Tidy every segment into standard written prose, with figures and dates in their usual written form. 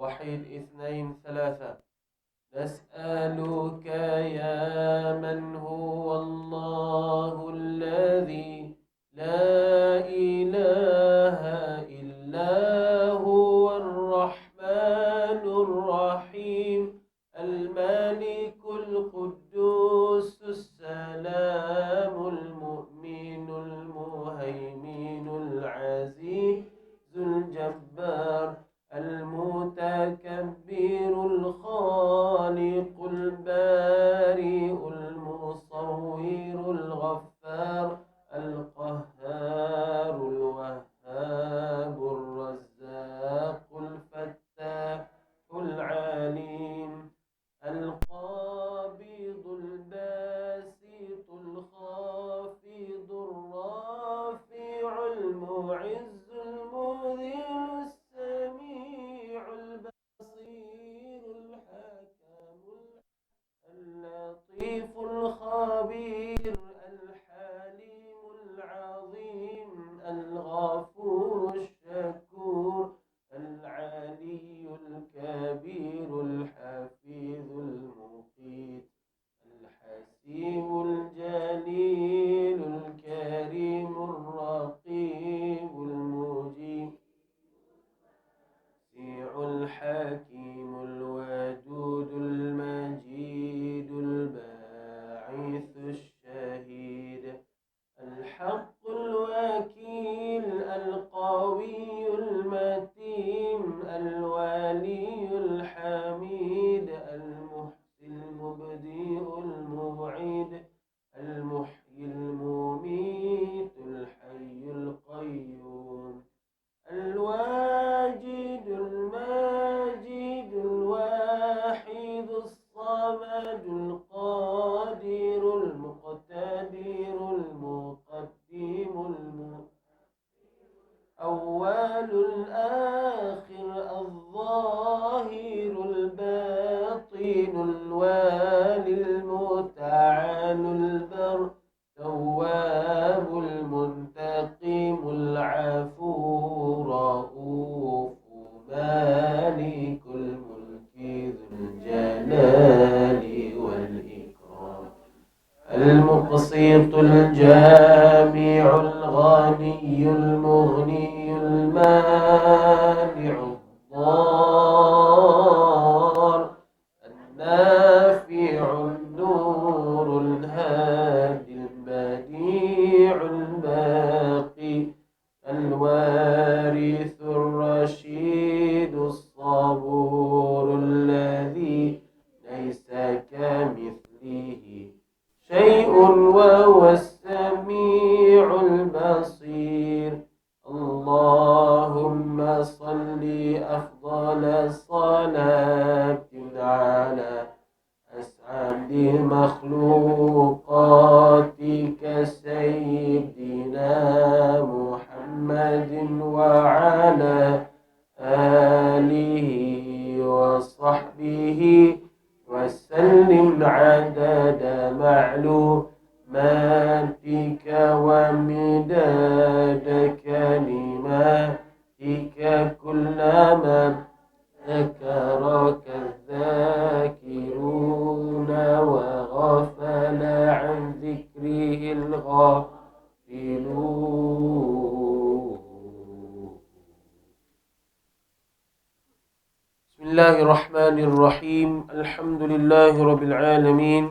واحد اثنين ثلاثة. نسألك يا من هو الله الذي لا إله إلا هو الرحمن الرحيم الملك القدوس السلام المؤمن المهيمن العزيز الجبار المتكبر الخالق البارئ المصور الغفار القهار الوهاب الرزاق الفتاح العليم القابض الباسط الخافض الرافع المعز المذل السميع البصير الحكم اللطيف الخبير الحليم العظيم الغفور الشكور العلي الكبير الحفيظ المقيت الحسيب الجليل الكريم الرقيب المجيب الحكيم الودود المجيد الباعث الشهيد الحق الوكيل القوي المتين الولي الحميد المحسن المبدئ المعيد المحيي المميت الحي القيوم الواجد الماجد الواحد الصمد القادر المقتدر المقدم الأول الآخر الظاهر الباطن الوالي المتعال البر تواب المنتقم العفو رؤوف مالك الملك ذو الجلال والإكرام المقسط الجامع الغني المغني المانع الضار النافع النور الهادي البديع الباقي الوارث الرشيد الصبور الذي ليس كمثله شيء وهو السميع البصير اللهم صل أفضل صلاة على أسعد مخلوقاتك سيدنا محمد وعلى آله وصحبه وسلم عدد معلوماتك ومداد كلماتك كلما ذكرك الذاكرون وغفل عن ذكره الغافلون. بسم الله الرحمن الرحيم. الحمد لله رب العالمين،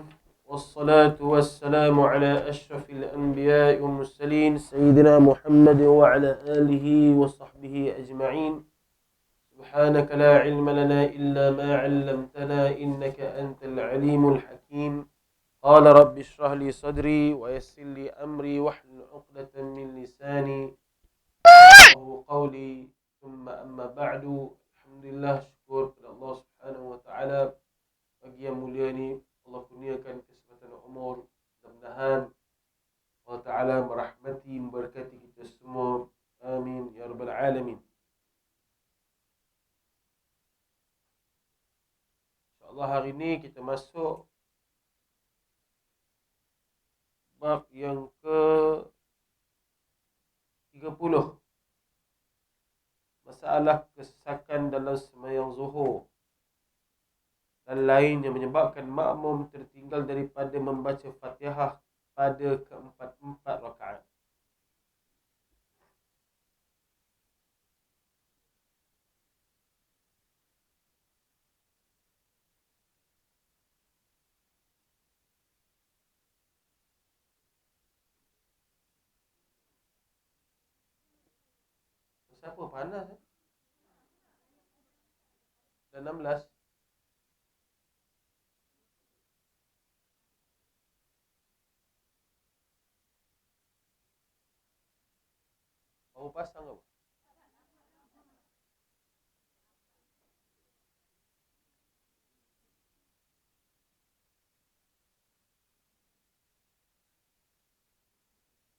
والصلاة والسلام على أشرف الأنبياء والمرسلين سيدنا محمد وعلى آله وصحبه أجمعين. سبحانك لا علم لنا إلا ما علمتنا إنك أنت العليم الحكيم. قال رب اشرح لي صدري ويسر لي أمري واحلل عقدة من لساني يفقهوا قولي. ثم أما بعد. Alhamdulillah, syukur kepada Allah Subhanahu wa taala. Pagi yang mulia ini Allah kurniakan kesempatan umur. Mudah-mudahan Allah taala merahmati, memberkati kita semua. Amin ya rabbal alamin. InsyaAllah hari ini kita masuk bab yang ke 30. masalah kesesakan dalam sembahyang zuhur dan lainnya menyebabkan makmum tertinggal daripada membaca Fatihah pada keempat-empat rakaat. Siapa panas eh? Dah 16. Baru pasang apa?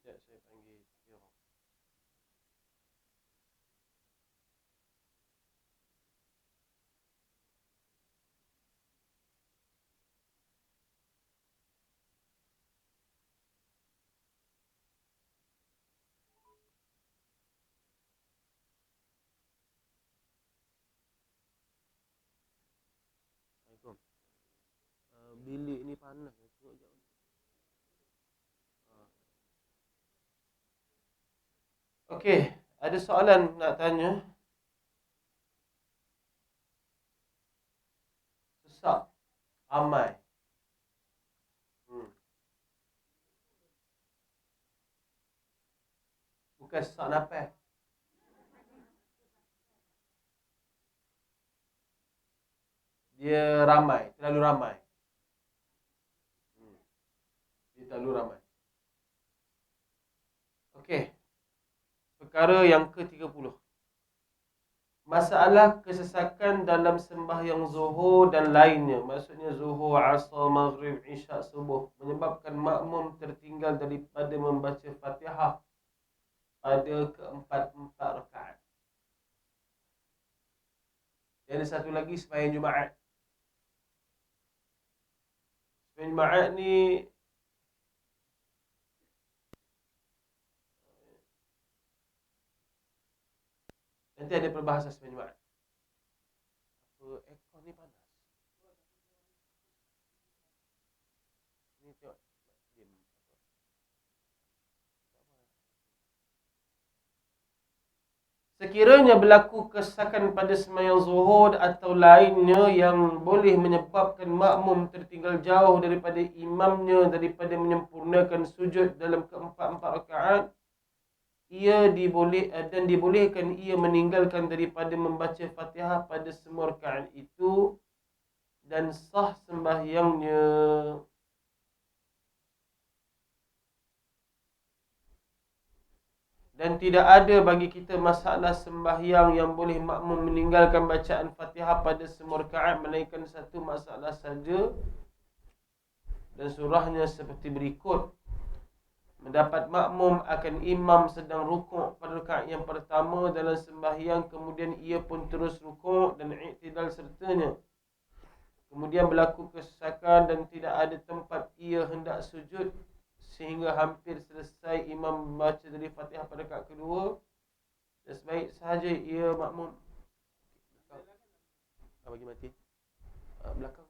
Sekejap saya panggil Tio. Assalamualaikum. Bilik ni panas. Tengok jap. Okey, ada soalan nak tanya. Sesak. Amai. Bukan sesak nafas. Dia ramai, terlalu ramai. Dia terlalu ramai. Okey. Perkara yang ke-30. Masalah kesesakan dalam sembahyang zuhur dan lainnya, maksudnya zuhur, asar, maghrib, isyak, subuh, menyebabkan makmum tertinggal daripada membaca Fatihah pada keempat-empat rakaat. Dan ada satu lagi sembahyang Jumaat. Sembahyang Jumaat ni nanti ada perbahasan sembahyang Jumaat. Apa aircon ni panas? Ni tengok. Sekiranya berlaku kesesakan pada sembahyang zuhur atau lainnya yang boleh menyebabkan makmum tertinggal jauh daripada imamnya daripada menyempurnakan sujud dalam keempat-empat rakaat, dan dibolehkan ia meninggalkan daripada membaca Fatihah pada semua rakaat itu dan sah sembahyangnya. Dan tidak ada bagi kita masalah sembahyang yang boleh makmum meninggalkan bacaan Fatihah pada semua rakaat melainkan satu masalah saja, dan surahnya seperti berikut. Mendapat makmum akan imam sedang rukuk pada rakaat yang pertama dalam sembahyang, kemudian ia pun terus rukuk dan i'tidal sertanya. Kemudian berlaku kesesakan dan tidak ada tempat ia hendak sujud sehingga hampir selesai imam membaca dari Fatihah pada rakaat kedua, dan sebaik sahaja ia makmum bagi mati belakang.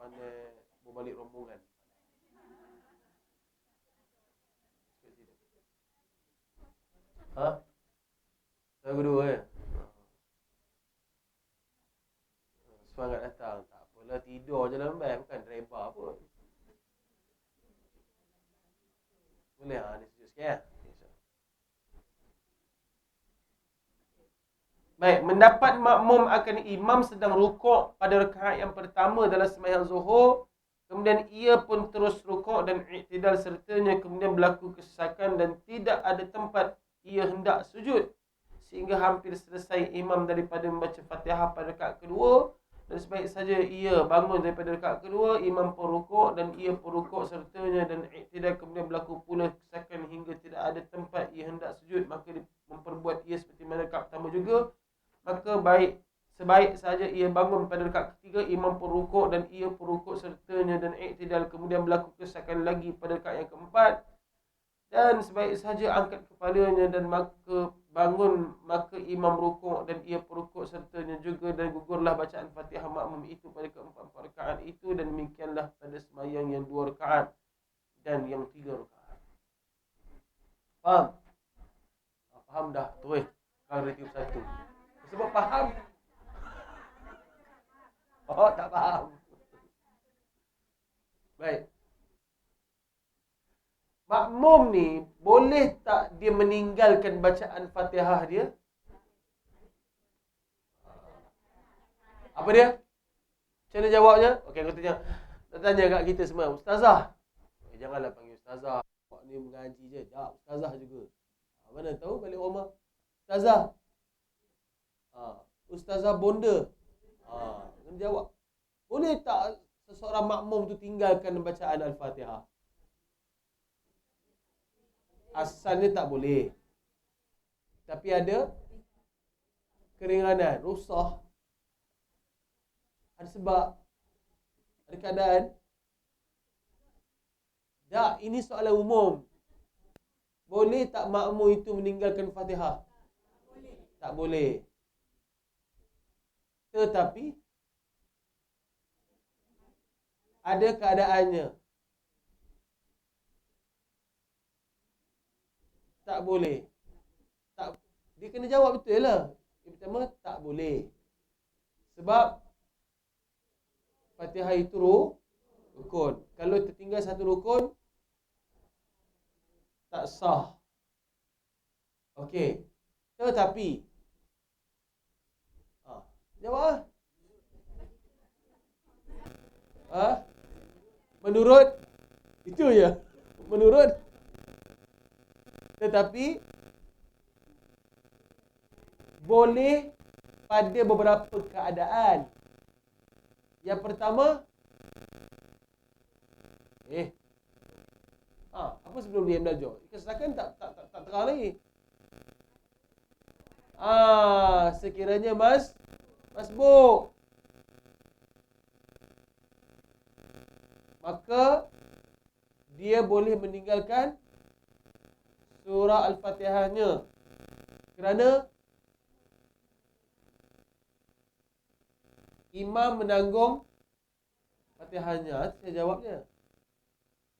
Pandai berbalik rombongan. Ha? Saya kedua ya. Semangat datang. Tak apalah, tidur je dalam beg, bukan driver pun. Boleh ah, ni sejuk sikit ya. Baik, mendapat makmum akan imam sedang rukuk pada rakaat yang pertama dalam sembahyang zuhur, kemudian ia pun terus rukuk dan i'tidal sertanya, kemudian berlaku kesesakan dan tidak ada tempat ia hendak sujud sehingga hampir selesai imam daripada membaca Fatihah pada rakaat kedua, dan sebaik saja ia bangun daripada rakaat kedua, imam pun rukuk dan ia pun rukuk sertanya dan i'tidal, kemudian berlaku pula kesesakan hingga tidak ada tempat ia hendak sujud, maka memperbuat ia seperti mana rakaat pertama juga. Maka sebaik saja ia bangun pada rakaat ketiga, imam pun rukuk dan ia pun rukuk sertanya dan i'tidal, kemudian berlaku kesesakan lagi pada rakaat yang keempat, Dan sebaik saja angkat kepalanya dan maka bangun, maka imam rukuk dan ia perukuk sertanya juga, dan gugurlah bacaan Fatihah makmum itu pada keempat-empat rakaat itu, dan demikianlah pada sembahyang yang 2 rakaat dan yang 3 rakaat. Faham? Faham dah? Terus kalau dia 31. Sebab faham. Oh, tak faham. Baik. Makmum ni boleh tak dia meninggalkan bacaan Fatihah dia? Apa dia? Macam mana jawabnya? Okey, aku tanya kat kita semua. Ustazah. Janganlah panggil ustazah. Awak ni mengaji je. Tak, ustazah juga. Mana tahu balik rumah. Ustazah. Ustazah bonda. Kena jawab. Boleh tak seseorang makmum tu tinggalkan bacaan Al-Fatihah? Asalnya tak boleh. Tapi ada keringanan, rukhsah. Ada sebab, ada keadaan. Tak, ini soalan umum. Boleh tak makmum itu meninggalkan Fatihah? Tak boleh. Tetapi ada keadaannya. Tak boleh. Tak, dia kena jawab betul lah. Yang pertama, tak boleh. Sebab Fatihah itu rukun. Kalau tertinggal satu rukun, tak sah. Okey. Tetapi jawab menurut itu je. Menurut. Tetapi boleh pada beberapa keadaan. Yang pertama, apa sebelum dia belajar? Kesesakan tak terang lagi. Sekiranya masbuk, maka dia boleh meninggalkan surah Al-Fatihahnya kerana imam menanggung Fatihahnya. Saya jawabnya.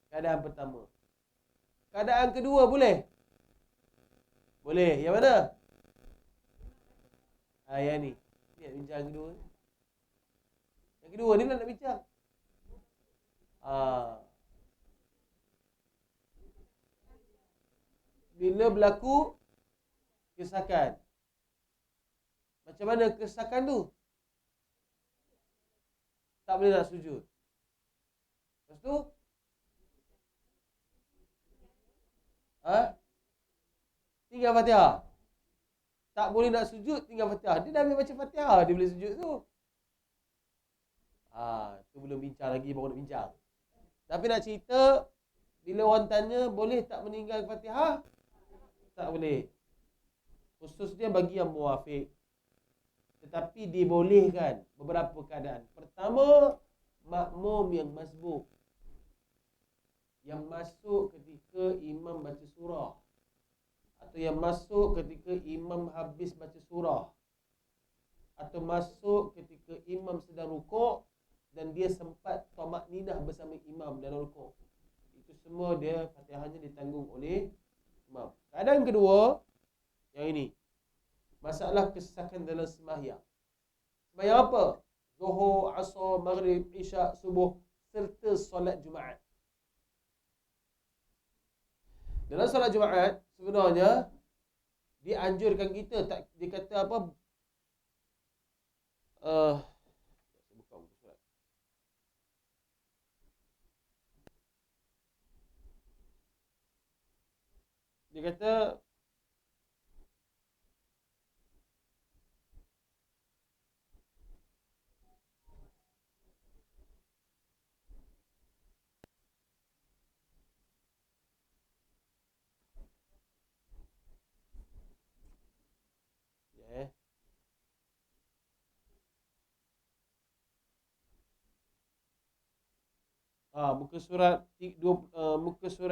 Keadaan pertama. Keadaan kedua boleh? Boleh. Yang mana? Yang ni. Ni nak bincang kedua. Yang kedua ni nak bincang. Bila berlaku kesesakan. Macam mana kesesakan tu? Tak boleh nak sujud. Lepas tu tinggal Fatihah. Tak boleh nak sujud, tinggal Fatihah. Dia dah ambil baca Fatihah, dia boleh sujud tu. Tu belum bincang lagi, baru nak bincang. Tapi nak cerita, bila orang tanya, boleh tak meninggal Fatihah? Tak boleh. Khususnya bagi yang muafiq. Tetapi dibolehkan beberapa keadaan. Pertama, makmum yang masbuk. Yang masuk ketika imam baca surah. Atau yang masuk ketika imam habis baca surah. Atau masuk ketika imam sedang rukuk dan dia sempat tamak ninah bersama imam dalam rukuk. Itu semua dia Fatihahnya ditanggung oleh imam. Keadaan kedua, yang ini. Masalah kesesakan dalam sembahyang. Sembahyang apa? Zuhur, Asar, Maghrib, Isyak, Subuh serta solat Jumaat. Dalam solat Jumaat sebenarnya dianjurkan kita, tak dia kata apa? Buka muka surat. Dia kata muka surat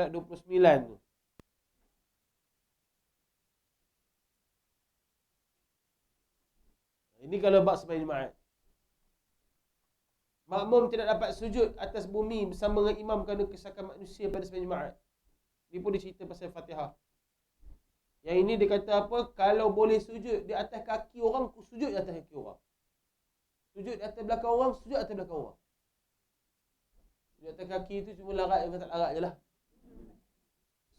29 tu. Ini kalau bab sembahyang Jumaat. Makmum tidak dapat sujud atas bumi bersama dengan imam kerana kesakan manusia pada sembahyang Jumaat. Ini pun dia cerita pasal Fatihah. Yang ini dia kata apa? Kalau boleh sujud di atas kaki orang, sujud di atas kaki orang. Sujud di atas belakang orang, sujud di atas belakang orang. Sujud di atas kaki itu cuma larat yang tak larat je lah.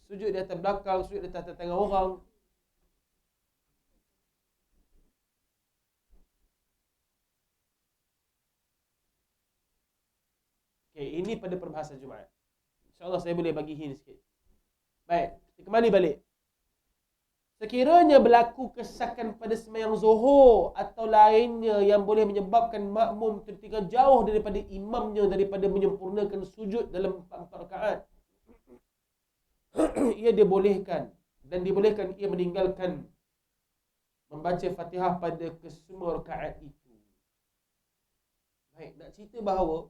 Sujud di atas belakang, sujud di atas tangan orang. Okay, ini pada perbahasan Jumaat. InsyaAllah saya boleh bagi hint sikit. Baik, kita kembali balik. Sekiranya berlaku kesakan pada sembahyang zuhur atau lainnya yang boleh menyebabkan makmum tertinggal jauh daripada imamnya daripada menyempurnakan sujud dalam 4 rakaat, ia dibolehkan dan dibolehkan ia meninggalkan membaca Fatihah pada kesemua rakaat itu. Baik, nak cerita bahawa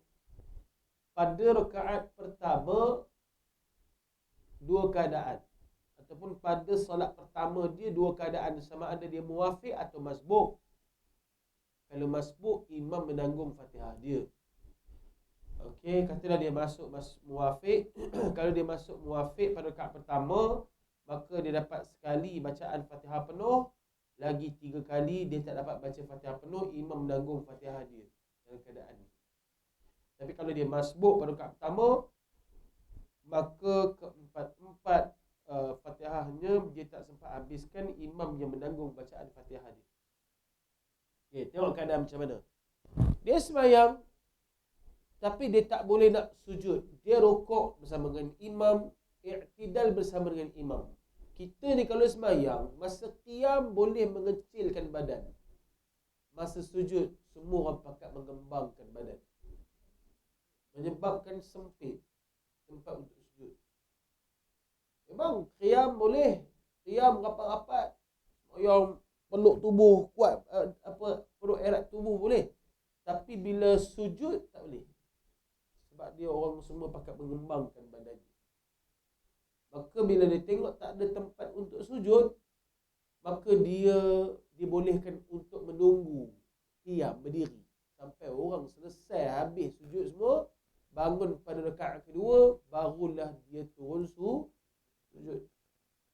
pada rakaat pertama dua keadaan, ataupun pada solat pertama dia dua keadaan, sama ada dia muwafiq atau masbuk. Kalau masbuk, imam menanggung Fatihah dia. Okey, katalah dia masuk muwafiq. Kalau dia masuk muwafiq pada rakaat pertama, maka dia dapat sekali bacaan Fatihah penuh, lagi 3 kali dia tak dapat baca Fatihah penuh, imam menanggung Fatihah dia dalam keadaan ni. Tapi kalau dia masbuk pada rakaat pertama, maka keempat-empat Fatihahnya dia tak sempat habiskan, imam yang menanggung bacaan Fatihah dia. Okay, tengok keadaan macam mana. Dia sembahyang tapi dia tak boleh nak sujud. Dia rukuk bersama dengan imam, i'tidal bersama dengan imam. Kita ni kalau sembahyang, masa qiyam boleh mengecilkan badan. Masa sujud, semua orang pakat mengembangkan badan, menyebabkan sempit tempat untuk sujud. Memang qiyam boleh, qiyam rapat-rapat, yang peluk tubuh kuat, peluk erat tubuh boleh. Tapi bila sujud tak boleh. Sebab dia orang semua pakat mengembangkan badannya. Maka bila dia tengok tak ada tempat untuk sujud, maka dia dibolehkan untuk menunggu qiyam, berdiri sampai orang selesai habis sujud semua, bangun pada rakaat kedua, barulah dia turun sujud.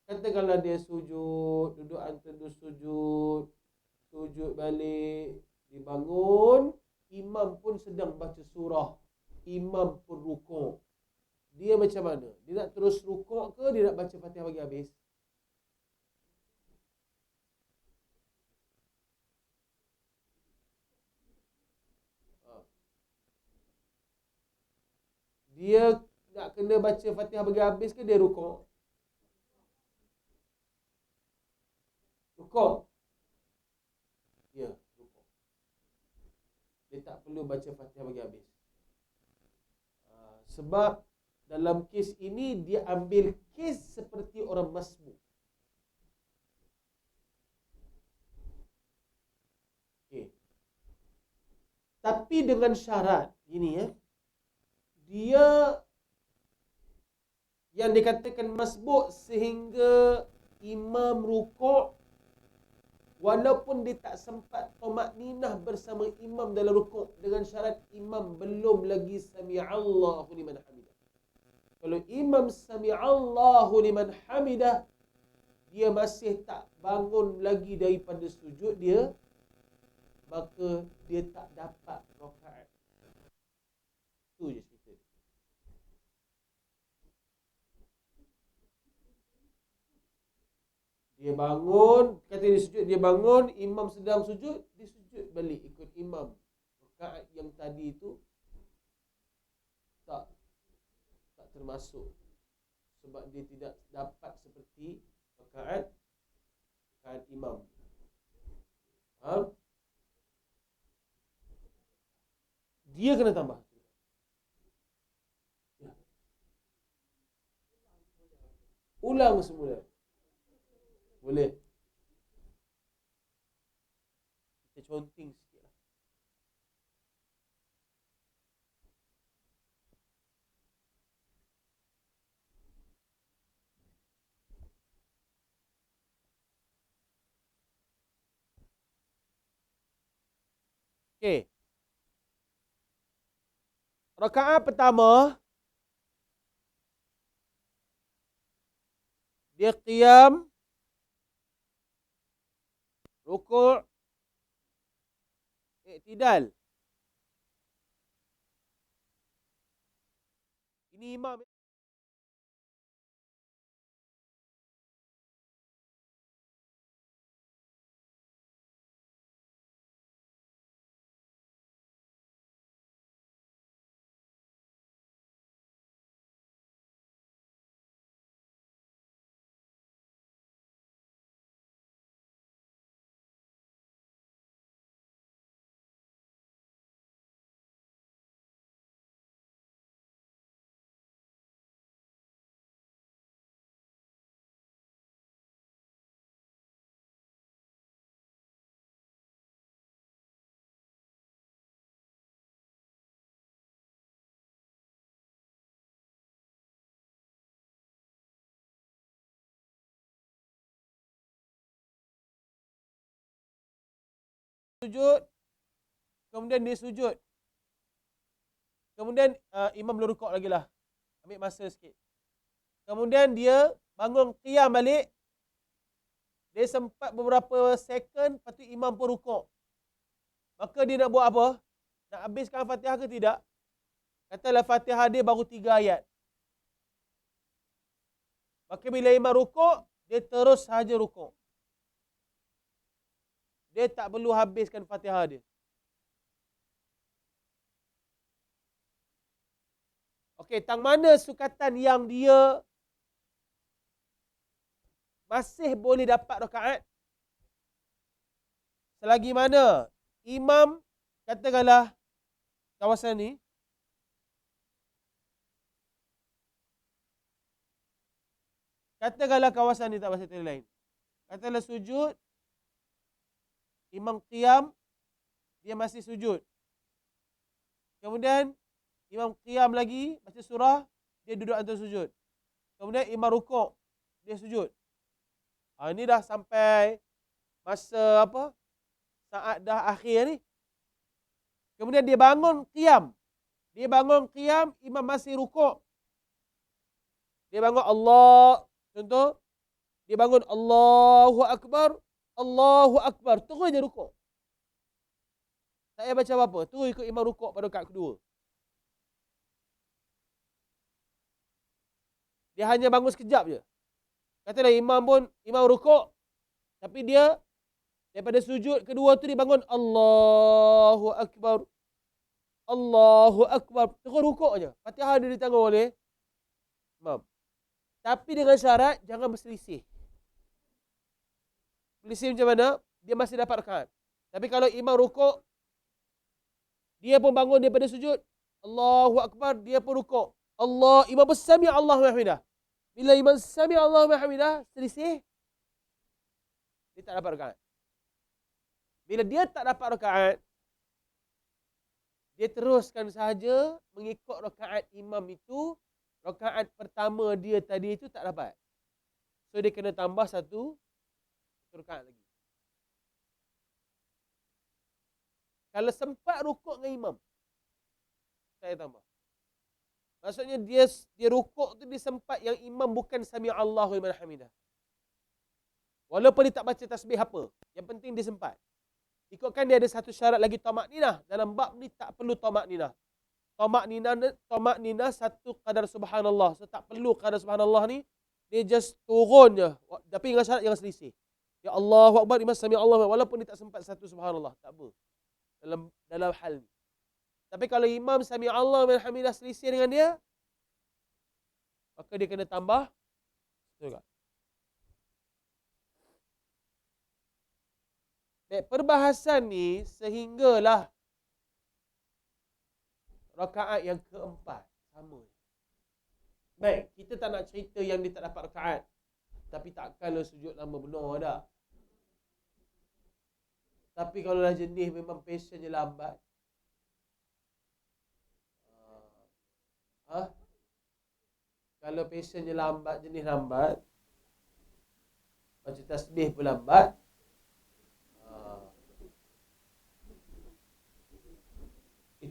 Katakanlah dia sujud, duduk antara sujud, sujud balik, dibangun, imam pun sedang baca surah, imam pun rukuk. Dia macam mana? Dia nak terus rukuk ke dia nak baca Fatihah bagi habis? Dia nak kena baca Fatihah bagi habis ke dia rukuk? Rukuk. Ya, rukuk. Dia tak perlu baca Fatihah bagi habis. Sebab dalam kes ini dia ambil kes seperti orang masbuk. Okay. Tapi dengan syarat ini ya, dia yang dikatakan masbuk sehingga imam rukuk, walaupun dia tak sempat tamakninah bersama imam dalam rukuk, dengan syarat imam belum lagi sami'allahu liman hamidah. Kalau imam sami'allahu liman hamidah, dia masih tak bangun lagi daripada sujud dia, maka dia tak dapat rakaat. Itu je cerita. Dia bangun, kata dia sujud, dia bangun, imam sedang sujud, dia sujud balik ikut imam. Rakaat yang tadi itu tak termasuk, sebab dia tidak dapat seperti rakaat imam. Faham? Dia kena tambah. Ulang semula. Boleh. Kita counting sikit lah. Okey. Rakaat pertama, dia qiyam, rukuk, i'tidal. Ini imam. Sujud, kemudian dia sujud. Kemudian imam belum rukuk lagi lah. Ambil masa sikit. Kemudian dia bangun qiyam balik. Dia sempat beberapa second, lepas tu imam pun rukuk. Maka dia nak buat apa? Nak habiskan Fatihah ke tidak? Katalah Fatihah dia baru 3 ayat. Maka bila imam rukuk, dia terus sahaja rukuk. Dia tak perlu habiskan Fatihah dia. Okey, tang mana sukatan yang dia masih boleh dapat rakaat? Selagi mana imam, katakanlah kawasan ni, tak pasal tadi lain. Katakanlah sujud, imam qiyam, dia masih sujud. Kemudian imam qiyam lagi, baca surah, dia duduk antara sujud. Kemudian imam rukuk, dia sujud. Ini dah sampai masa apa? Saat dah akhir ni. Kemudian dia bangun qiyam. Imam masih rukuk. Dia bangun Allah, contoh, dia bangun Allahu Akbar, terus dia rukuk. Tak payah baca apa-apa, terus ikut imam rukuk pada rakaat kedua. Dia hanya bangun sekejap je. Katalah imam rukuk, tapi dia daripada sujud kedua tu dia bangun Allahu Akbar, terus rukuk je. Fatihah dia ditanggung oleh imam. Tapi dengan syarat jangan berselisih. Berselisih macam mana? Dia masih dapat rakaat. Tapi kalau imam rukuk, dia pun bangun daripada sujud, Allahu Akbar, dia pun rukuk. Imam pun sami Allahu Hamidah. Bila imam sami Allahu Hamidah, selisih, dia tak dapat rakaat. Bila dia tak dapat rakaat, dia teruskan sahaja mengikut rakaat imam itu. Rakaat pertama dia tadi itu tak dapat. So dia kena tambah satu rakaat lagi. Kalau sempat rukuk dengan imam, saya tambah. Maksudnya dia rukuk tu dia sempat yang imam bukan sami Allahu liman hamidah. Walaupun dia tak baca tasbih apa, yang penting dia sempat. Ikutkan dia ada satu syarat lagi tamakninah. Dalam bab ni tak perlu tamakninah. Tamakninah satu qadar subhanallah. So tak perlu qadar subhanallah ni, dia just turun je. Tapi dengan syarat jangan selisih. Ya Allahu Akbar, imam sami Allah, walaupun dia tak sempat satu subhanallah, tak apa. Dalam hal ni. Tapi kalau imam sami Allah wa hamidah selisih dengan dia, maka dia kena tambah juga. Baik, perbahasan ni sehinggalah rakaat yang keempat sama. Baik, kita tak nak cerita yang dia tak dapat rakaat, tapi takkanlah sujud lama benar dah. Tapi kalau dah jenis memang patientnya lambat, kalau patientnya lambat, jenis lambat, baca tasbih pun lambat,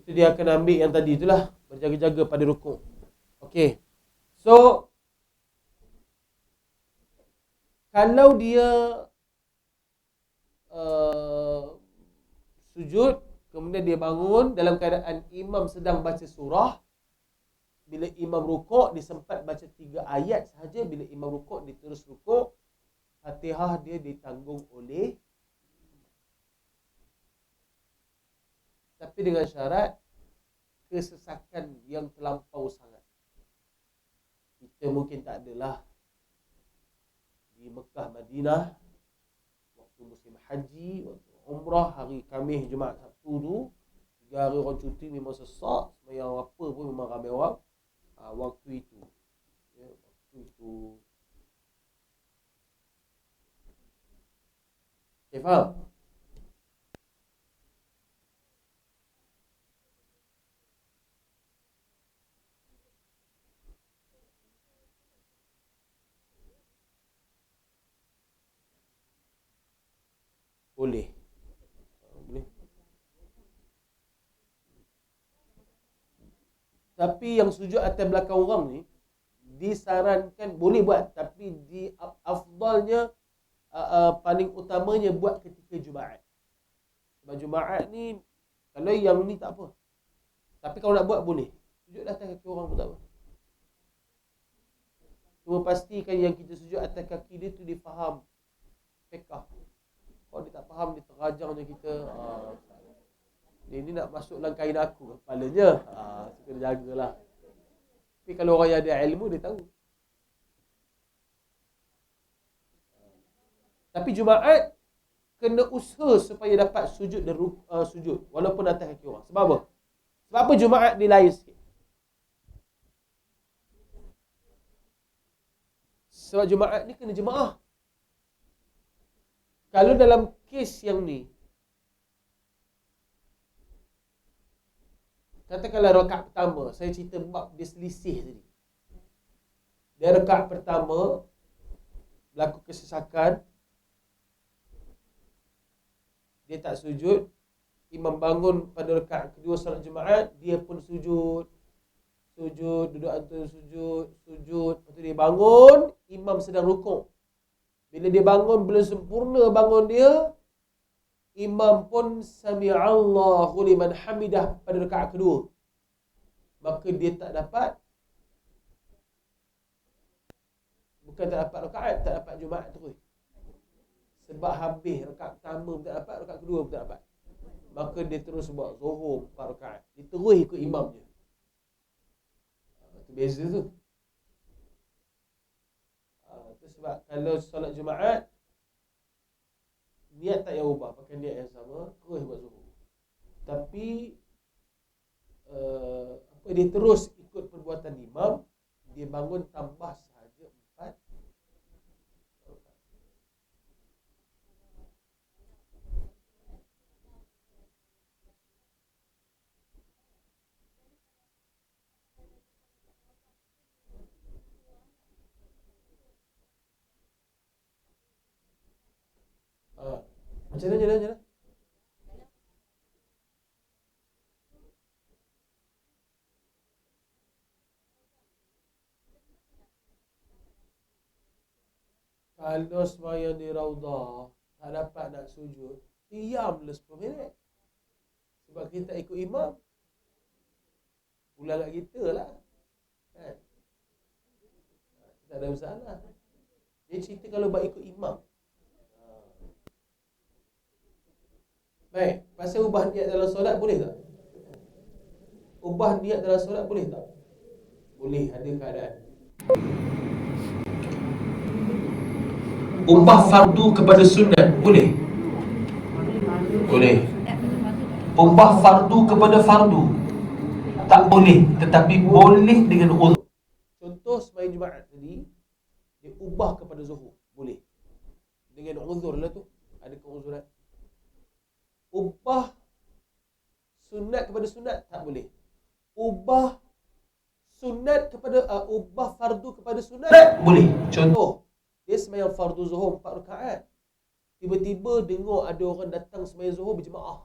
itu dia akan ambil yang tadi itulah, berjaga-jaga pada rukuk. Okey. So kalau dia sujud, kemudian dia bangun dalam keadaan imam sedang baca surah, bila imam rukuk dia sempat baca 3 ayat sahaja, bila imam rukuk dia terus rukuk, Fatihah dia ditanggung oleh, tapi dengan syarat kesesakan yang terlampau sangat. Kita mungkin tak adalah di Mekah, Madinah, waktu musim haji, waktu umrah, hari Khamis, Jumaat, Sabtu tu, 3 hari orang cuti memang sesak, sembahyang apa pun memang ramai orang. Waktu itu, ya, waktu itu. Okay, faham? Boleh. Boleh. Tapi yang sujud atas belakang orang ni disarankan boleh buat, tapi di afdalnya paling utamanya buat ketika Jumaat. Sebab Jumaat ni kalau yang ni tak apa. Tapi kalau nak buat boleh. Sujud atas kaki orang pun tak apa. Cuma pastikan yang kita sujud atas kaki dia tu dia faham fiqh. Kalau dia tak faham, dia terajang je kita. Dia ni nak masuk dalam kain aku kepalanya. Kena jagalah. Tapi kalau orang yang ada ilmu, dia tahu. Tapi Jumaat kena usaha supaya dapat sujud dan sujud walaupun atas kaki orang. Sebab apa? Sebab apa Jumaat dia lain sikit? Sebab Jumaat ni kena jemaah. Kalau dalam kes yang ni, katakanlah rakaat pertama, saya cerita bab dia selisih tadi. Dia rakaat pertama berlaku kesesakan, dia tak sujud, imam bangun pada rakaat kedua solat Jumaat, dia pun sujud, duduk antara sujud, lepas tu dia bangun, imam sedang rukuk. Bila dia bangun, belum sempurna bangun dia, imam pun sami'allahu liman hamidah pada rakaat kedua. Maka dia tak dapat, bukan tak dapat rakaat, tak dapat Jumaat terus. Sebab habis rakaat pertama pun tak dapat, rakaat kedua pun tak dapat. Maka dia terus buat zuhur 4 rakaat. Dia terus ikut imam je. Itu beza tu. Itu sebab kalau solat Jumaat, niat tak payah ubah, pakai niat yang sama, terus buat zuhur. Tapi dia terus ikut perbuatan imam, dia bangun tambah sahaja 4. Macam mana? Kalau sembahyang di Raudah tak dapat nak sujud, diamlah 10 minit. Sebab kita tak ikut imam. Pulang kat kita lah. Kan? Tak ada masalah. Dia cerita kalau buat ikut imam. Baik, pasal ubah niat dalam solat boleh tak? Ubah niat dalam solat boleh tak? Boleh, ada keadaan. Ubah fardu kepada sunat boleh? Boleh. Ubah fardu kepada fardu tak boleh, tetapi boleh dengan uzur. Contoh sembahyang Jumaat tadi, dia ubah kepada zuhur, boleh. Dengan uzur lah tu, ada keuzuran. Ubah sunat kepada sunat tak boleh. Ubah sunat kepada ubah fardu kepada sunat boleh. Contoh, dia sembahyang fardu zuhur 4 rakaat. Tiba-tiba dengar ada orang datang sembahyang zuhur berjemaah.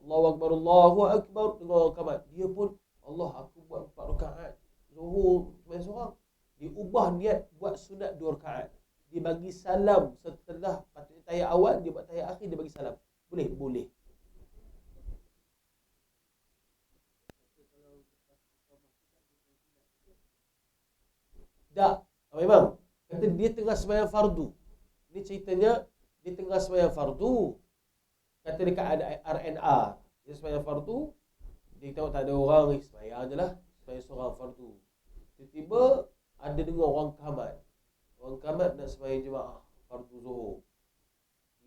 Allahu Akbar, dengar orang kamat. Dia pun, Allah, aku buat 4 rakaat. Zuhur, sembahyang seorang. Dia ubah niat buat sunat 2 rakaat. Dia bagi salam setelah patutnya tahiyat awal, dia buat tahiyat akhir, dia bagi salam. Boleh? Boleh. Tak. Memang. Kata dia tengah sembahyang fardu. Ini ceritanya, dia tengah sembahyang fardu. Kata dekat ada RNR. Dia sembahyang fardu. Dia tengok tak ada orang, sembahyang je lah. Sembahyang seorang fardu. Tiba-tiba ada dengar orang kamat. Orang kamat nak sembahyang jemaah fardu zuhur.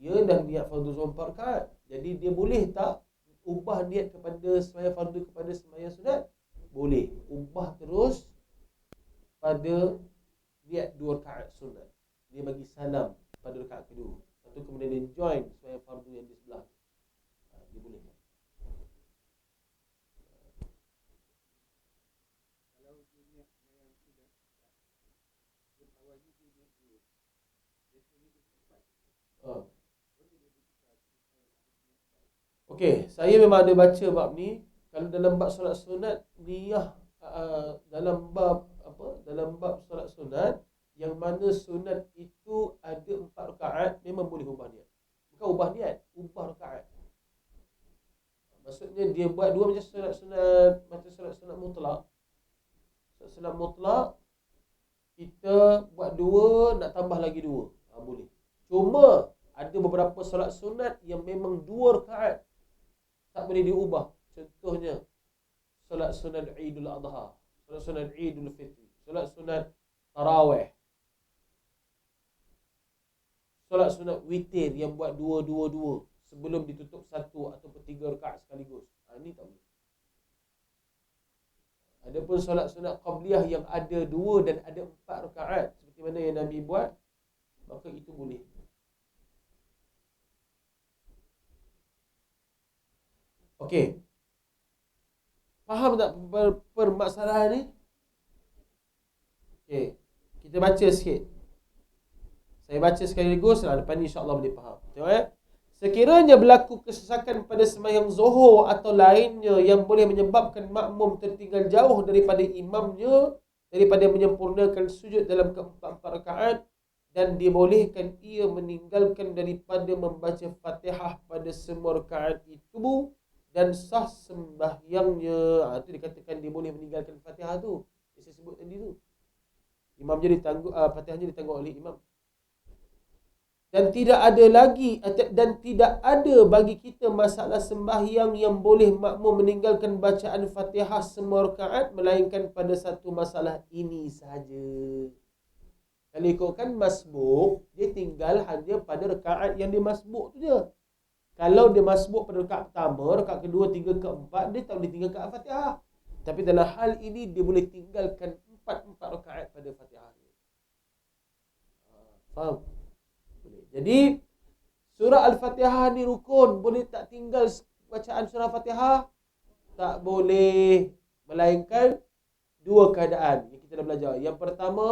Dia dah niat fardu zuhur 4 rakaat. Jadi dia boleh tak ubah niat kepada sembahyang fardu kepada sembahyang sunat? Boleh. Ubah terus pada niat 2 rakaat sunat. Dia bagi salam pada rakaat kedua. Lepas tu kemudian dia join sembahyang fardu yang di sebelah. Dia boleh. Okey, saya memang ada baca bab ni. Kalau dalam bab solat sunat, niyah dalam bab solat sunat yang mana sunat itu ada 4 rakaat, memang boleh ubah niat. Bukan ubah niat, ubah rakaat. Maksudnya dia buat dua macam solat sunat mutlak. Solat sunat mutlak kita buat 2, nak tambah lagi 2. Boleh. Cuma ada beberapa solat sunat yang memang 2 rakaat. Tak boleh diubah. Contohnya solat sunat Idul Adha, solat sunat Idul Fitri, solat sunat Tarawih, solat sunat witir yang buat 2 sebelum ditutup 1 ataupun 3 rakaat sekaligus. Ini tak boleh. Adapun solat sunat qabliyah yang ada 2 dan ada 4 rakaat seperti mana yang Nabi buat, maka itu boleh. Okey. Faham tak permasalahan ni? Okey. Kita baca sikit. Saya baca sekaligus, lepas ni insya-Allah boleh faham. Tengok. Sekiranya berlaku kesesakan pada sembahyang zuhur atau lainnya yang boleh menyebabkan makmum tertinggal jauh daripada imamnya, daripada menyempurnakan sujud dalam keempat-empat rakaat, dan dibolehkan ia meninggalkan daripada membaca Fatihah pada semua rakaat itu dan sah sembahyangnya. Itu dikatakan dia boleh meninggalkan Fatihah tu. Saya sebut tadi tu. Imamnya ditangguh, Fatihahnya ditangguh oleh imam. Dan tidak ada bagi kita masalah sembahyang yang boleh makmum meninggalkan bacaan Fatihah semua rakaat melainkan pada satu masalah ini sahaja. Kalau ikutkan masbuk, dia tinggal hanya pada rakaat yang dia masbuk tu je. Kalau dia masbuk pada rakaat pertama, rakaat kedua, tiga, keempat, dia tak boleh tinggalkan Fatihah. Tapi dalam hal ini dia boleh tinggalkan empat rakaat pada Fatihah. Faham? Jadi surah Al-Fatihah ni rukun. Boleh tak tinggal bacaan surah Fatihah? Tak boleh. Melainkan 2 keadaan yang kita dah belajar. Yang pertama,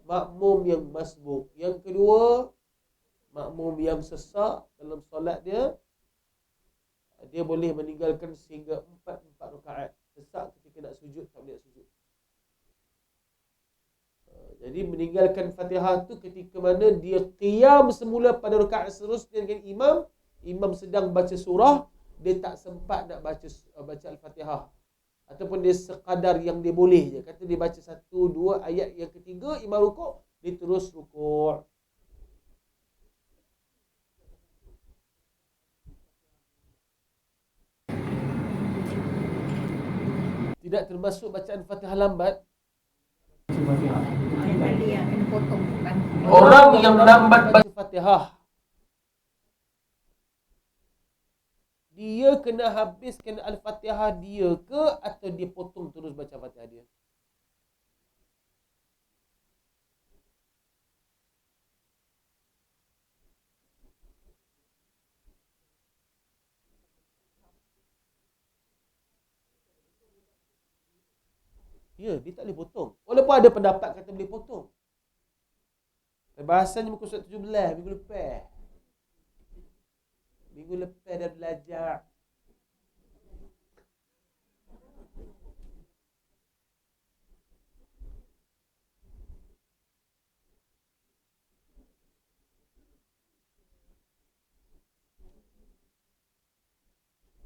makmum yang masbuk. Yang kedua, makmum yang sesak dalam solat dia. Dia boleh meninggalkan sehingga 4 rakaat. Sesak ketika nak sujud, tak boleh nak sujud. Jadi meninggalkan Fatihah tu ketika mana dia qiyam semula pada rakaat seterusnya dengan imam sedang baca surah, dia tak sempat nak baca Al-Fatihah. Ataupun dia sekadar yang dia boleh je. Kata dia baca 1, 2 ayat yang ketiga, imam rukuk, dia terus rukuk. Tidak termasuk bacaan Fatihah lambat. Orang yang lambat baca Fatihah, dia kena habiskan Al-Fatihah dia ke atau dia potong terus baca Fatihah dia? Ya, dia tak boleh potong. Walaupun ada pendapat kata boleh potong. Bahasanya muka surat 17 minggu lepas. Minggu lepas dah belajar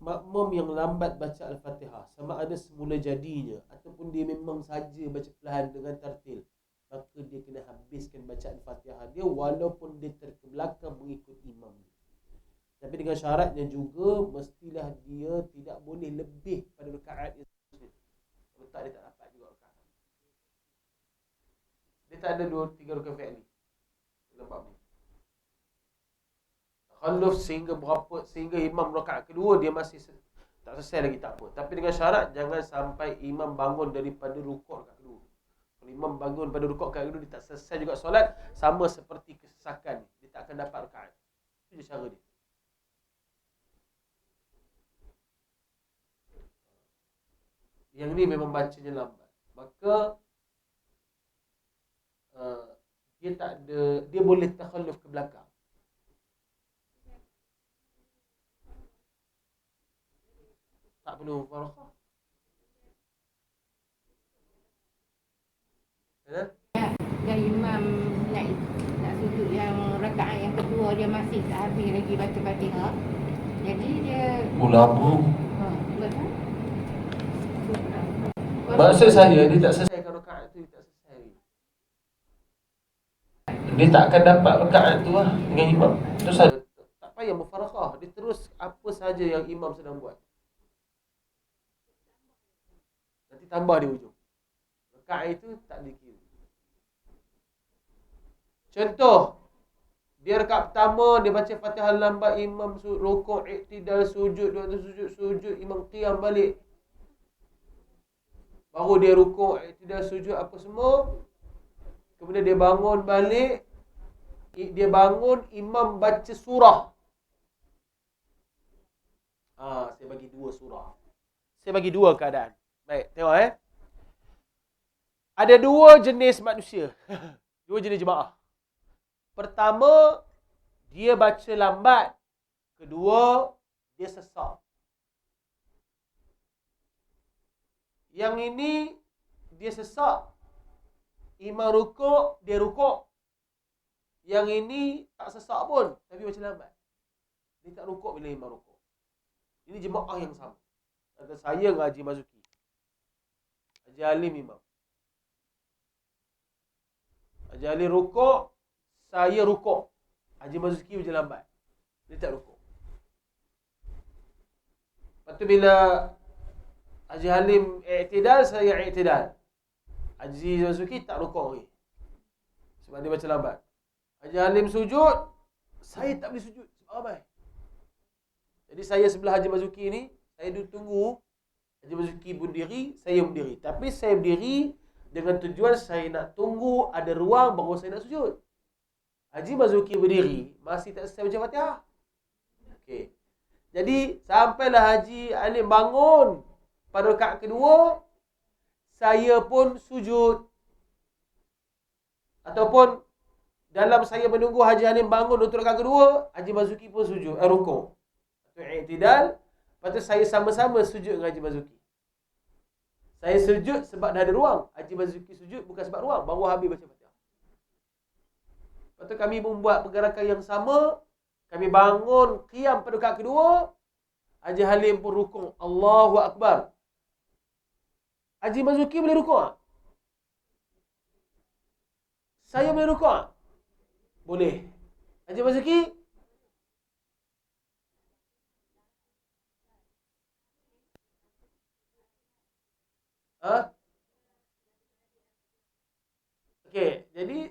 makmum yang lambat baca Al-Fatihah, sama ada semula jadinya ataupun dia memang saja baca perlahan dengan tartil, maka dia kena habiskan bacaan Fatihah dia walaupun dia terkebelakang mengikut imam. Tapi dengan syaratnya juga mestilah dia tidak boleh lebih pada rakaat yang seterusnya. Kalau tak, dia tak dapat juga rakaat. Dia tak ada 2-3 rakaat fi'li dalam bab ni. Takhalluf sehingga imam rakaat kedua dia masih tak selesai lagi, tak apa. Tapi dengan syarat jangan sampai imam bangun daripada rukuk rakaat kedua. Kalau imam bangun pada rukuk rakaat kedua, dia tak selesai juga solat, sama seperti kesesakan, dia tak akan dapat rakaat. Itu je cara dia. Yang ni memang bacanya lambat, maka dia tak ada, dia boleh takhalluf ke belakang. Tak perlu mufaraqah. Dan imam nak sujud yang rakaat yang kedua, dia masih tak habis lagi baca Fatihah. Jadi dia Ulama. betul. Maksud saya dia tak selesai. Selesaikan rakaat tu, dia tak selesai. Dia tak akan dapat rakaat tu lah dengan imam. Terus ada. Tak payah mufaraqah, dia terus apa sahaja yang imam sedang buat. Nanti tambah di hujung. Rakaat itu tak dikira. Contoh, dia rakaat pertama dia baca Fatihah lambat, imam rukuk, iktidal, sujud, sujud, imam qiyam balik. Baru dia rukuk, iktidal, sujud apa semua. Kemudian dia bangun balik. Dia bangun, imam baca surah. Saya bagi dua surah. Saya bagi dua keadaan. Baik, tengok Ada dua jenis manusia. Dua jenis jemaah. Pertama, dia baca lambat. Kedua, dia sesak. Yang ini, dia sesak. Imam rukuk, dia rukuk. Yang ini tak sesak pun, tapi baca lambat. Dia tak rukuk bila imam rukuk. Ini jemaah yang sama. Kata saya dengan Haji Mazuki. Haji Halim imam. Haji Halim rukuk, saya rukuk. Haji Mazuki baca lambat. Dia tak rukuk. Lepas tu bila Haji Halim i'tidal, saya i'tidal. Haji Mazuki tak rukuk lagi. Sebab dia baca lambat. Haji Halim sujud, saya tak boleh sujud sebab ramai. Jadi saya sebelah Haji Mazuki ni, saya duduk tunggu Haji Mazuki berdiri, saya berdiri. Tapi saya berdiri dengan tujuan saya nak tunggu ada ruang baru saya nak sujud. Haji Mazuki berdiri, masih tak selesai baca Fatihah. Okey. Jadi sampailah Haji Halim bangun pada rakaat kedua, saya pun sujud. Ataupun dalam saya menunggu Haji Halim bangun untuk rakaat kedua, Haji Mazuki pun sujud, rukuk. Itu i'tidal. Lepas tu saya sama-sama sujud dengan Haji Mazuki. Saya sujud sebab dah ada ruang. Haji Mazuki sujud bukan sebab ruang, baru habis baca Fatihah. Lepas tu kami membuat pergerakan yang sama. Kami bangun qiyam pada rakaat kedua, Haji Halim pun rukuk. Allahu Akbar. Haji Mazuki boleh rukuk? Saya boleh rukuk? Boleh. Haji Mazuki? Okey, jadi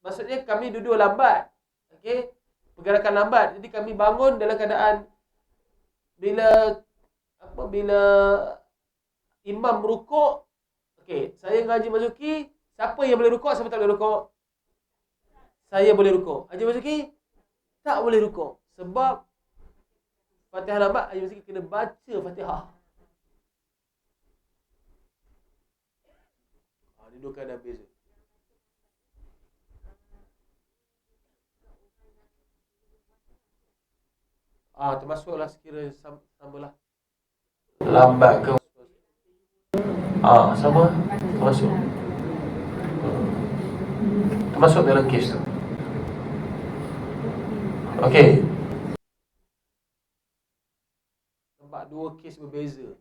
maksudnya kami duduk lambat. Okey, pergerakan lambat. Jadi kami bangun dalam keadaan bila imam rukuk. Okey, saya dengan Haji Mazuki, siapa yang boleh rukuk, siapa tak boleh rukuk? Saya boleh rukuk. Haji Mazuki tak boleh rukuk sebab Fatihah lambat. Haji Mazuki kena baca Fatihah. Dia dua keadaan beza. Termasuklah sekira samalah. Lambat ke? Sama. Termasuk. Termasuk dalam kes tu. Okey. dua kes berbeza.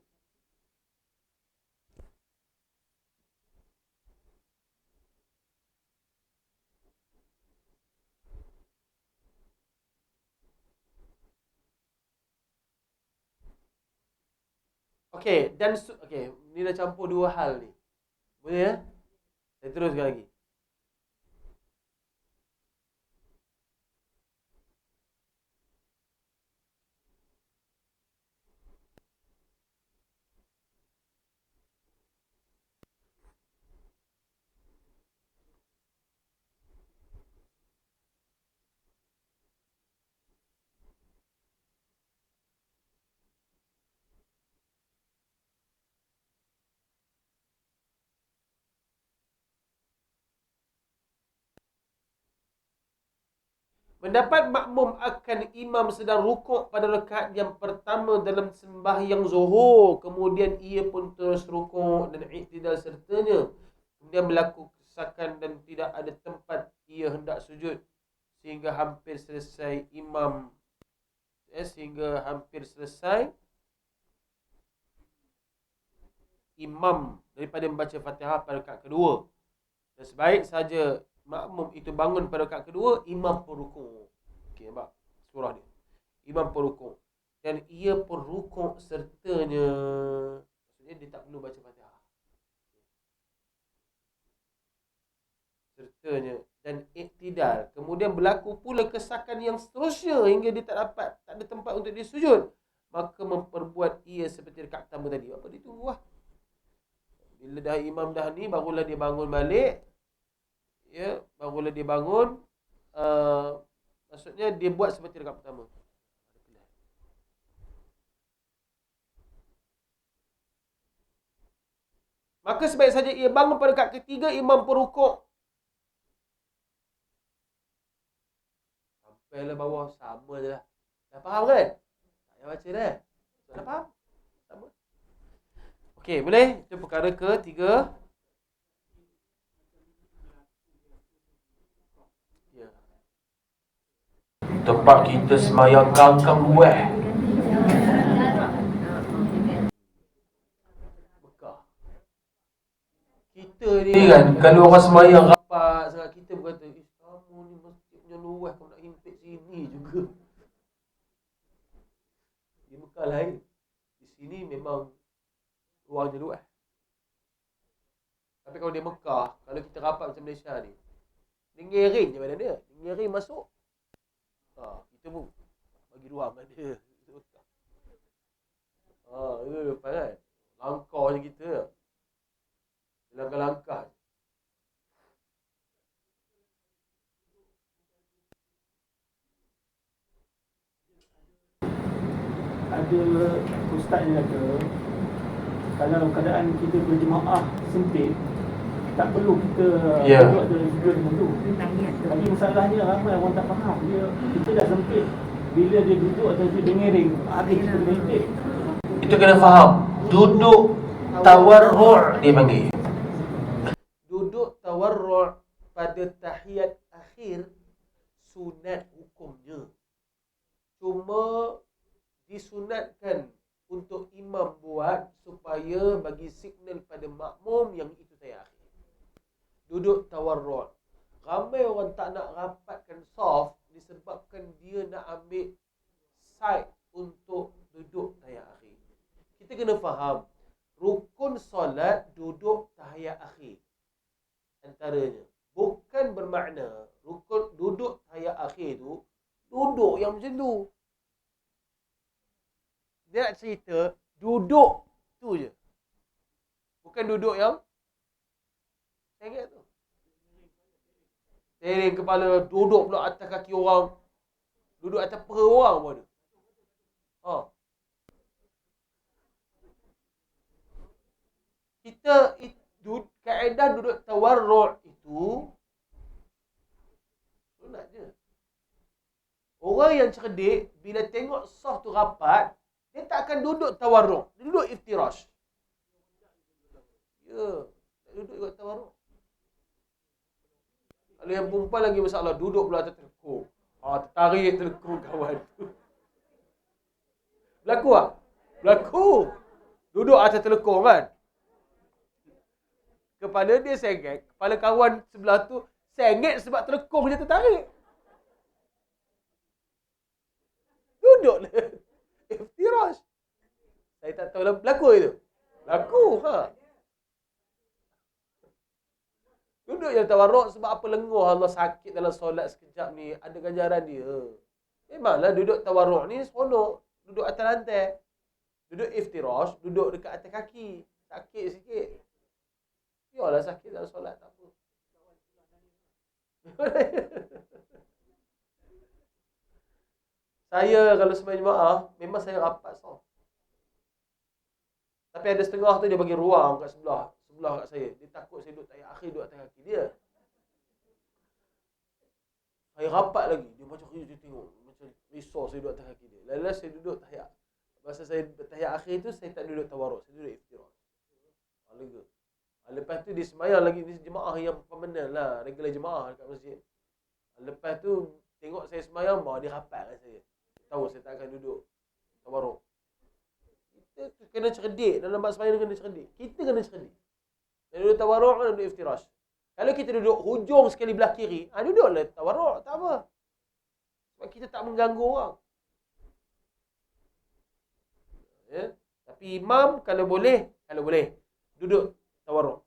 Okey, dan okey, ni dah campur dua hal ni. Boleh ya? Saya teruskan lagi. Mendapat makmum akan imam sedang rukuk pada rakaat yang pertama dalam sembahyang zuhur, kemudian ia pun terus rukuk dan iktidal sertanya. Kemudian berlaku kesesakan dan tidak ada tempat ia hendak sujud sehingga hampir selesai imam daripada membaca Fatihah pada rakaat kedua. Dan sebaik saja makmum itu bangun pada rakaat kedua, imam pun rukuk. Okey, nampak surah dia. Imam pun rukuk. Dan ia pun rukuk sertanya. Maksudnya dia tak perlu baca Fatihah. Sertanya. Dan iktidal. Kemudian berlaku pula kesakan yang seterusnya hingga dia tak ada tempat untuk dia sujud. Maka memperbuat ia seperti rakaat pertama tadi. Apa dia tunggu lah. Bila dah imam dah ni, barulah dia bangun balik. Ya, barulah dia bangun. Maksudnya dia buat seperti rakaat pertama. Maka sebaik saja ia bangun pada rakaat ketiga, imam pun rukuk. Sampailah bawah, sama je lah. Dah faham kan? Tak payah baca dah. Dah faham? Sama. Okey, boleh? Itu perkara ketiga. Ya. Tempat kita semayang kangkang lueh. Bekah. Kita ni kan, kalau orang semayang rapat sangat, kita berkata, kamu ni masjidnya luas, kamu nak himpit sini juga. Di Mekah lain. Di sini memang ruangnya luas. Tapi kalau di Mekah, kalau kita rapat macam Malaysia ni, dia ngering je badan dia. Dia ngering masuk. Kita pun bagi ruang kat dia. Itu depan kan. Langkah je kita. Langkah-langkah. Ada ustaz yang kata, kalau keadaan kita berjemaah sempit, tak perlu kita duduk ada sujud macam tu. Tapi masalahnya ramai orang tak faham. Kita dah sempit, bila dia duduk atau dia ngering, habis kita berhenti. Itu kena faham. Duduk tawarru' dia panggil. Duduk tawarru' pada tahiyat akhir sunat hukumnya. Cuma disunatkan untuk imam buat supaya bagi signal pada makmum yang itu tahiyat akhir. Duduk tawarru'. Ramai orang tak nak rapatkan saf disebabkan dia nak ambil side untuk duduk tahiyat akhir. Kita kena faham, rukun solat duduk tahiyat akhir antaranya. Bukan bermakna rukun duduk tahiyat akhir tu duduk yang macam tu. Dia nak cerita duduk tu je. Bukan duduk yang sengit tu. Tering kepala, duduk pula atas kaki orang. Duduk atas peha orang pun ada. Kita kaedah duduk tawarru' itu sunat je. Orang yang cerdik bila tengok saf tu rapat, dia tak akan duduk tawarru', dia duduk iftirash. Ya, tak duduk juga tawarru'. Kalau yang perempuan lagi masalah, duduk pula atas telekung. Tertarik telekung kawan tu. Berlaku tak? Berlaku. Duduk atas telekung kan. Kepala dia sengit. Kepala kawan sebelah tu sengit sebab telekung dia tertarik. Duduk lah. Iftirash. Saya tak tahu berlaku itu. Berlaku. Duduk je tawarruk sebab apa lenguh Allah sakit dalam solat sekejap ni. Ada ganjaran dia. Memanglah duduk tawarruk ni seronok. Duduk atas lantai. Duduk iftirash, duduk dekat atas kaki. Sakit sikit. Biarlah sakit dalam solat, tak apa. Saya kalau sembahyang jemaah, memang saya rapat saf. Tapi ada setengah tu dia bagi ruang kat sebelah kat saya. Dia takut saya duduk tahiyat akhir, duduk atas kaki dia. Saya rapat lagi. Dia macam dia tengok. Macam risau saya duduk atas kaki dia. Lalu saya duduk tahiyat. Masa saya tahiyat akhir tu, saya tak duduk tawarruk. Saya duduk iftirash. Lega. Lepas tu dia sembahyang lagi. Ni jemaah yang permanent lah. Regular jemaah dekat masjid. Lepas tu, tengok saya sembahyang, dia rapat kat saya. Tahu saya tak akan duduk tawarruk. Kita kena cerdik. Dalam bab sembahyang kena cerdik. Kita kena cerdik. Dan duduk tawarruk dan duduk iftirash. Kalau kita duduk hujung sekali belah kiri, duduklah tawarruk, tak apa. Sebab kita tak mengganggu orang. Ya? Tapi imam kalau boleh duduk tawarruk.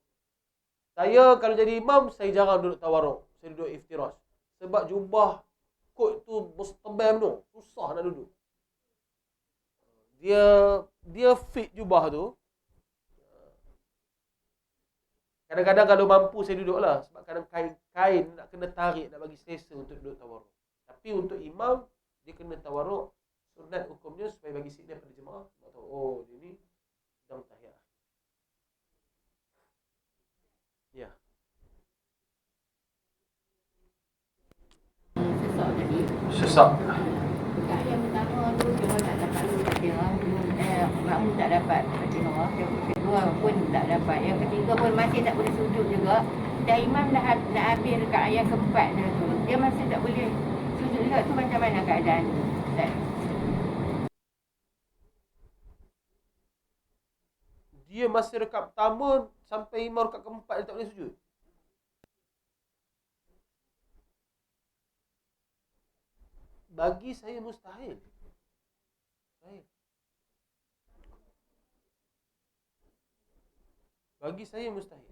Saya kalau jadi imam, saya jarang duduk tawarruk. Saya duduk iftirash. Sebab jubah kot tu tebal tu, susah nak duduk. Dia fit jubah tu. Kadang-kadang kalau mampu saya duduk lah. Sebab kadang kain nak kena tarik, nak bagi selesa untuk duduk tawarruk. Tapi untuk imam, dia kena tawarruk. Sunat hukumnya supaya bagi signal pada jemaah. Sebab tahu, dia ni sedang tahiyat. Ya. Sesak tadi. Sesak. Yang pertama tu cuma tak dapat Fatihah. Makmum tak dapat Fatihah. Yang kedua pun tak dapat. Yang ketiga pun masih tak boleh sujud juga. Dan imam dah habis rakaat yang keempat dah tu. Dia masih tak boleh sujud juga tu, macam mana keadaan tu? Dia masih rakaat pertama sampai imam rakaat keempat dia tak boleh sujud. Bagi saya mustahil. Bagi saya mustahil.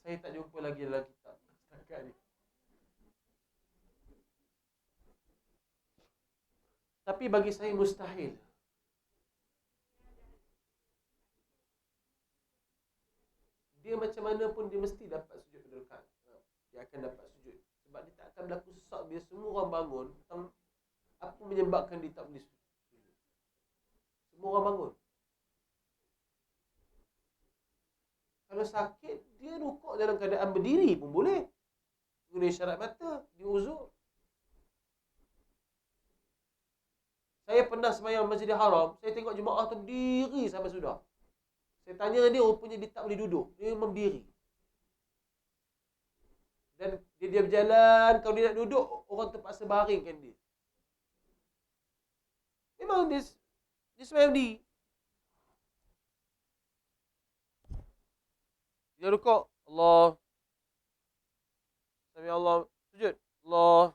Saya tak jumpa lagi dalam kitab setakat ni. Tapi bagi saya mustahil. Dia macam mana pun dia mesti dapat sujud pada rakaat. Dia akan dapat sujud. Sebab dia tak akan berlaku sesak bila semua orang bangun. Apa menyebabkan dia tak boleh sujud? Semua orang bangun. Kalau sakit, dia rukuk dalam keadaan berdiri pun boleh. Guna isyarat mata, dia uzur. Saya pernah sembahyang Masjidil Haram, saya tengok jemaah tu berdiri sampai sudah. Saya tanya dia, rupanya dia tak boleh duduk. Dia memang berdiri. Dan dia berjalan, kalau dia nak duduk, orang terpaksa baringkan dia. Memang dia sembahyang berdiri. Dia rukuk, Allah. Sami Allah, sujud, Allah.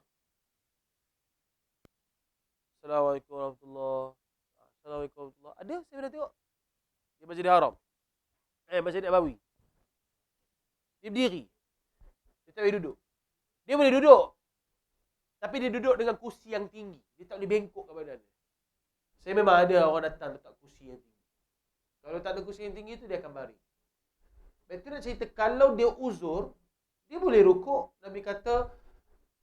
Assalamualaikum warahmatullahi wabarakatuh. Assalamualaikum warahmatullahi wabarakatuh. Ada, saya pernah tengok. Di Masjidil Haram. Masjid Nabawi. Dia berdiri. Dia tak boleh duduk. Dia boleh duduk. Tapi dia duduk dengan kursi yang tinggi. Dia tak boleh bengkok ke badan dia. Saya memang ada orang datang letak kursi yang tinggi. Kalau tak ada kursi yang tinggi tu, dia akan baring. Lepas tu nak cerita, kalau dia uzur, dia boleh rukuk. Nabi kata,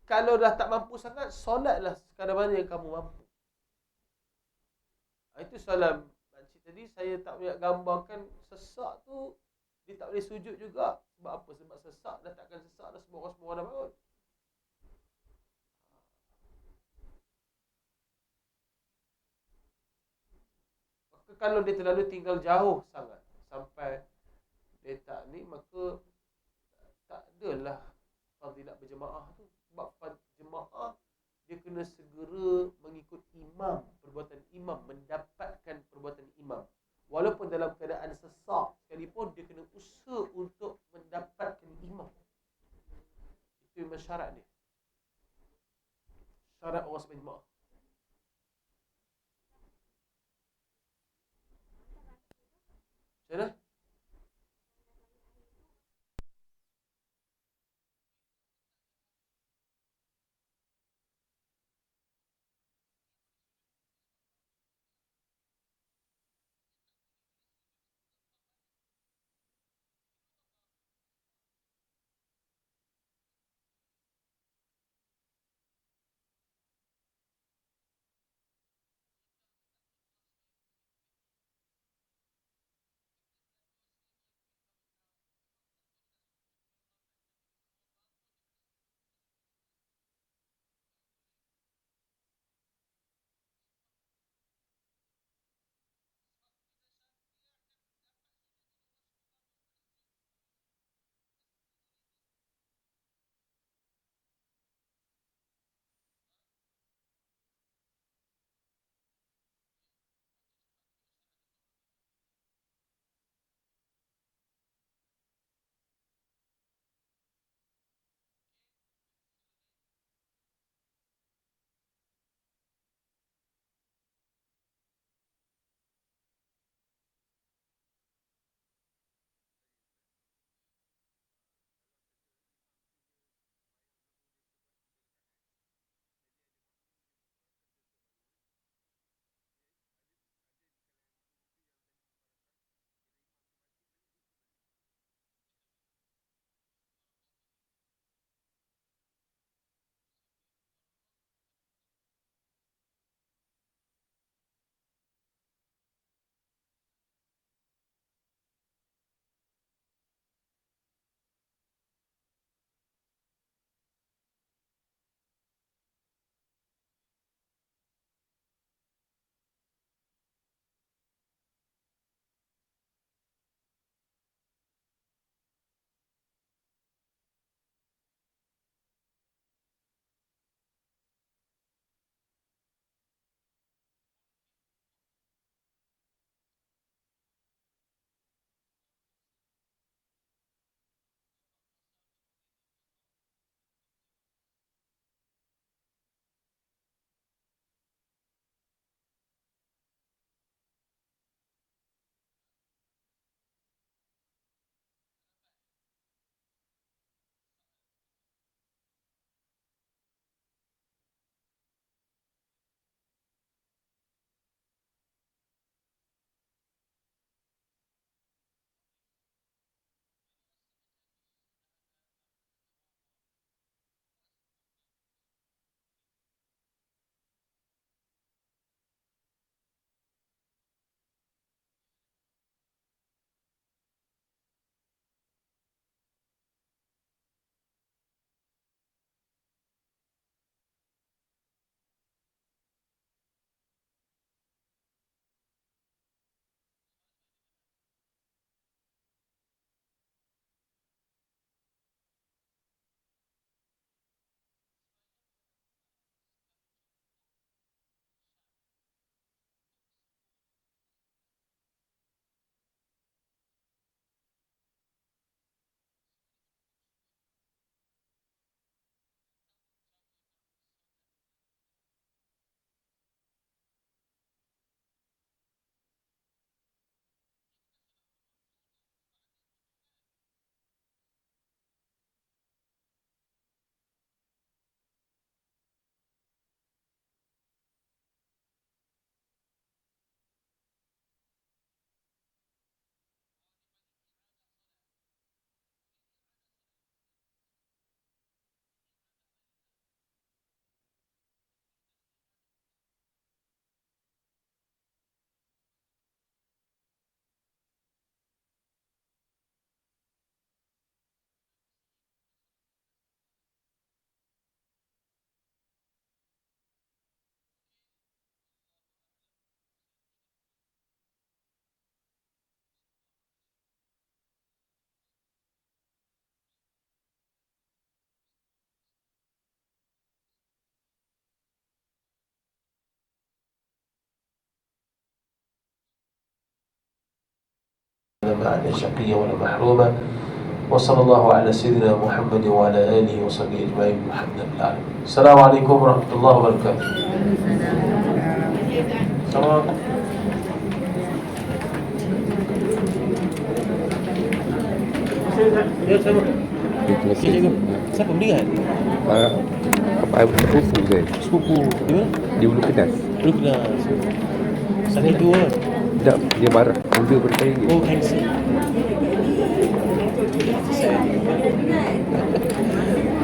kalau dah tak mampu sangat, solatlah sekadar mana yang kamu mampu. Itu soalan makcik tadi, saya tak boleh gambarkan sesak tu, dia tak boleh sujud juga. Sebab apa? Sebab sesak dah takkan sesak dah, semua orang dah bangun. Maka kalau dia terlalu tinggal jauh sangat sampai dia tak ni, maka tak adalah fadilat berjemaah tu. Sebab jemaah dia kena segera mengikut imam, perbuatan imam, mendapatkan perbuatan imam. Walaupun dalam keadaan sesak sekalipun, dia kena usaha untuk mendapatkan imam. Itu memang syarat dia. Syarat orang sembahyang jemaah. Macam mana? ما أنا شقيا ولا محروما. وصلى الله على سيدنا محمد وعلى آله وصحبه أجمعين والحمد لله. السلام عليكم ورحمة الله وبركاته. Sama. Ya, sama. Ya, cikgu. Siapa beli kan? Sepupu saya. Sepupu. Di mana? Di Ulu Kedas. Dulu kena. Sana tu kan? Tak, dia marah. Muda berkaya. Oh, cancel.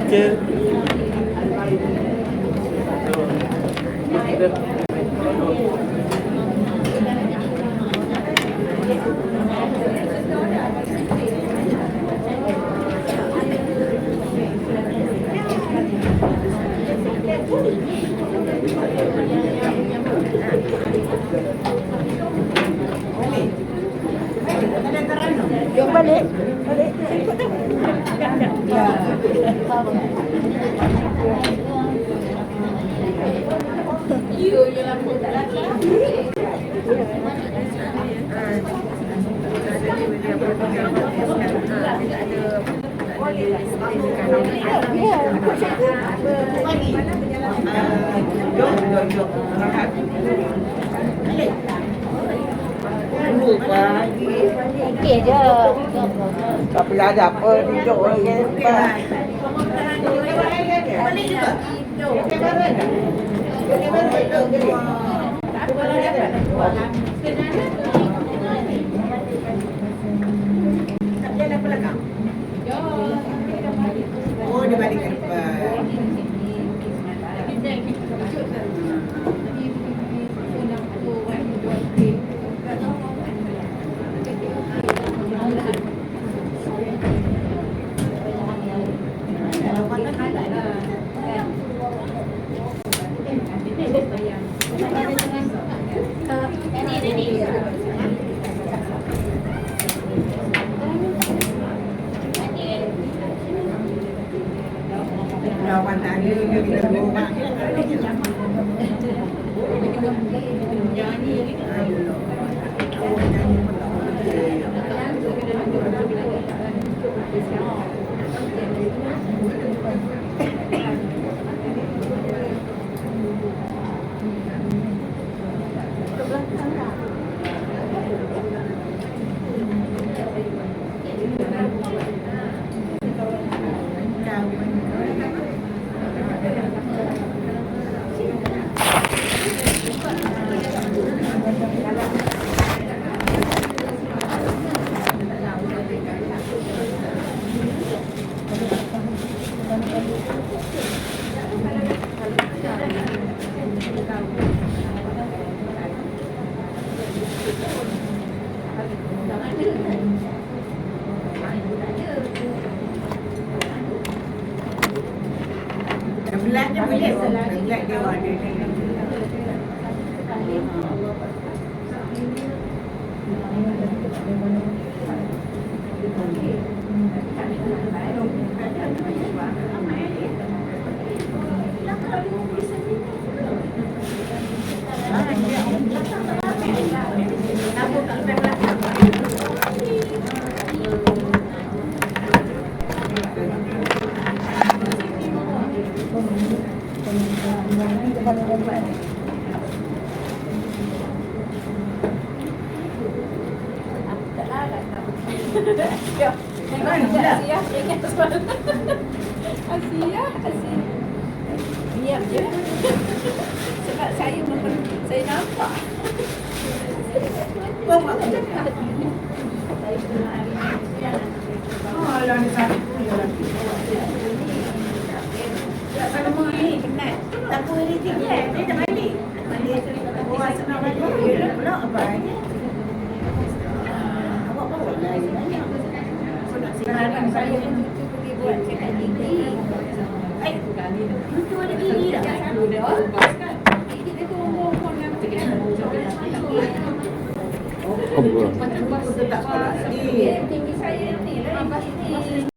Okay. Jom balik. Ya. Okey je. Tak pernah ada apa, duduk je. Balik juga. Oh, dia balik ke depan. Lawan tadi kita rumah. Belah dia boleh. Belah dia ada. Diam je. Sebab saya nampak. Oh, lah ni satu. Semua ni penat. Tapi ini tinggi. Dia dah balik. Orang senang balik. Dia pula apa aja. Awak bawa lain banyak. Sekarang saya pun cucu pergi buat cakap gigi. Cucu ada gigi dah. Gigi dia tu umur yang Oh, Tak sekolah lagi. tinggi saya ni lah.